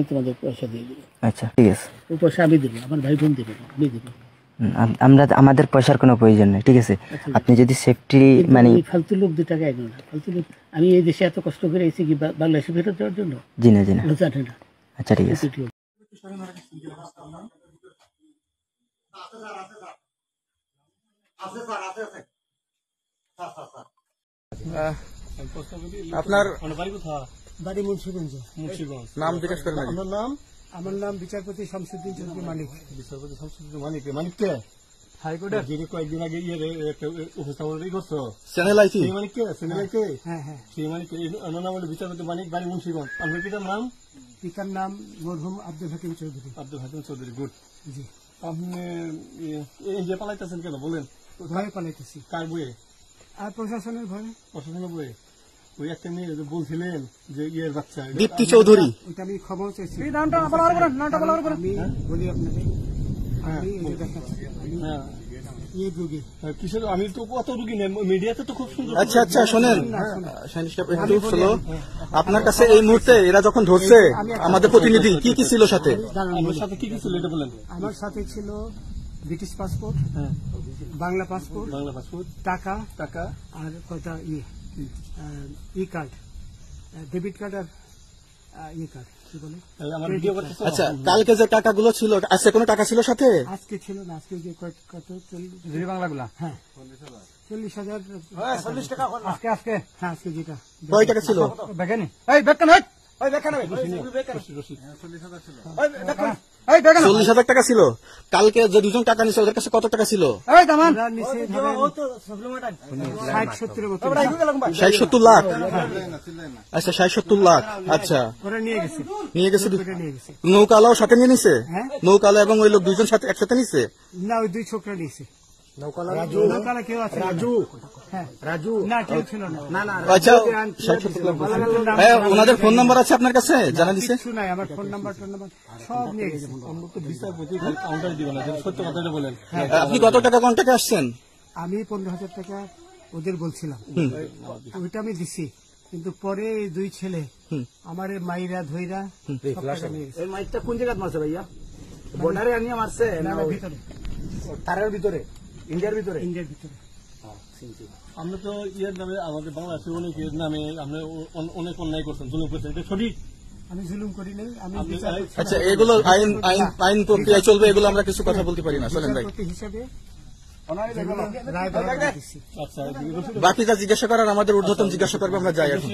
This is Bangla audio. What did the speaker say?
তোমাদের পয়সা দিয়ে দেবো। আচ্ছা ঠিক আছে, ওই পয়সা আমি দেবো, আমার ভাই বোন দেবে, আমি দেবো। আমরা আমাদের পয়সার কোনো প্রয়োজন নেই, ঠিক আছে। আপনি যদি সেফটি মানে ফালতু লোক 2 টাকা একজন না, ফালতু লোক। আমি এই দেশে এত কষ্ট করে এসেছি কি বাংলাদেশে ফেরত দেওয়ার জন্য? জি না জি না। জানে না। আচ্ছা ঠিক আছে। আপনার বাড়ি মুন্সিগঞ্জ। নাম জিজ্ঞেস করেন। আপনার নাম? আমার নাম বিচারপতি শামসুদ্দিন চৌধুরী মানিক। বিচারপতি শামসুদ্দিন মানিক। মানিককে হাইকোর্টের যিনি কয়েকদিন আগে উপস্থাপন করছো চ্যানেল আইছি সেই মানিককে? চ্যানেল আইতে? হ্যাঁ হ্যাঁ, সেই মানিককে। ওনার নাম হলো বিচারপতি মানিক, বাড়ি মুন্সিগঞ্জ। আপনার পিতার নাম? পিতার নাম মরহুম আব্দুল হাকিম চৌধুরী। আব্দুল হাকিম চৌধুরী, গুড। জি। আপনি এই যে পালাইতেছেন কেন বলেন? ভয়ে পালাইতেছি। কার বইয়ে? আর প্রশাসনের ভয়ে। প্রশাসনের বইয়ে? ওই একটা মেয়ে বলছিলেন যে ইয়ের বাচ্চা দীপ্তি চৌধুরী, ওইটা আমি খবর চাইছি। নামটা আমি বলি আপনাকে। কিসের? আমি তো কত রুগী নেই মিডিয়াতে, তো খুব সুন্দর। আচ্ছা আচ্ছা শোনেন, একটু স্লো। আপনার কাছে এই মুহূর্তে এরা যখন ধরছে আমাদের প্রতিনিধি, কি কি ছিল সাথে? আমার সাথে কি কি ছিল এটা বলেন। আমার সাথে ছিল ব্রিটিশ পাসপোর্ট, বাংলা পাসপোর্ট, টাকা টাকা আর কয়টা ই কার্ড, ডেবিট কার্ড আর ই কার্ড। আচ্ছা, কালকে যে টাকাগুলো ছিল, আজকে কোনো টাকা ছিল সাথে? আজকে ছিল না, আজকে যে কত 40 বাংলাগুলা, হ্যাঁ 40,000 টাকা আজকে। আজকে হ্যাঁ, আজকে যেটা কয় টাকা ছিল? দেখেনি এই বেকন হট, ওই বেকন 40,000 টাকা ছিল। কালকে যে দুজন টাকা নিছে ওদের কাছে কত টাকা ছিল? 60-70 লাখ। আচ্ছা 60-70 লাখ। আচ্ছা নিয়ে গেছে। নৌকালাও সাথে নিয়ে নিছে? নৌকালা এবং ওই লোক দুইজন সাথে একসাথে নিছে? না, ওই 2 ছোকরা নিছে। নৌকালা কেউ আছে? রাজু না, কেউ ছিল না। আচ্ছা, ওনাদের ফোন নাম্বার আছে আপনার কাছে? জানা দিছে? কিছু নাই, আমার ফোন নাম্বার সব নিয়ে গেছে। সত্য কথাটা বলেন। আপনি কত টাকা কন্ট্যাক্টে আসছেন? আমি 15,000 টাকা ওদের বলছিলাম, ওইটা আমি দিছি। কিন্তু পরে এই 2 ছেলে আমার মাইরা ধইরা এই মাইকটা কোন জায়গায় মারছে ভাইয়া? বর্ডারে আনিয়ে মারছে না ভিতরে? তারের ভিতরে, ইন্ডিয়ার ভিতরে? ইন্ডিয়ার ভিতরে। আমরা তো ইয়ের নামে, আমাদের বাংলাদেশের অনেকের নামে আপনি অনেক অন্যায় করছেন, জুলুম করছেন, এটা সঠিক? আমি জুলুম করি নাই। আমি আচ্ছা, এগুলো আইন প্রক্রিয়ায় চলবে, এগুলো আমরা কিছু কথা বলতে পারি না। চলেন ভাই, হিসাবে বাকি যা জিজ্ঞাসা করার আমাদের ঊর্ধ্বতন জিজ্ঞাসা করবে, আমরা যাই এখন।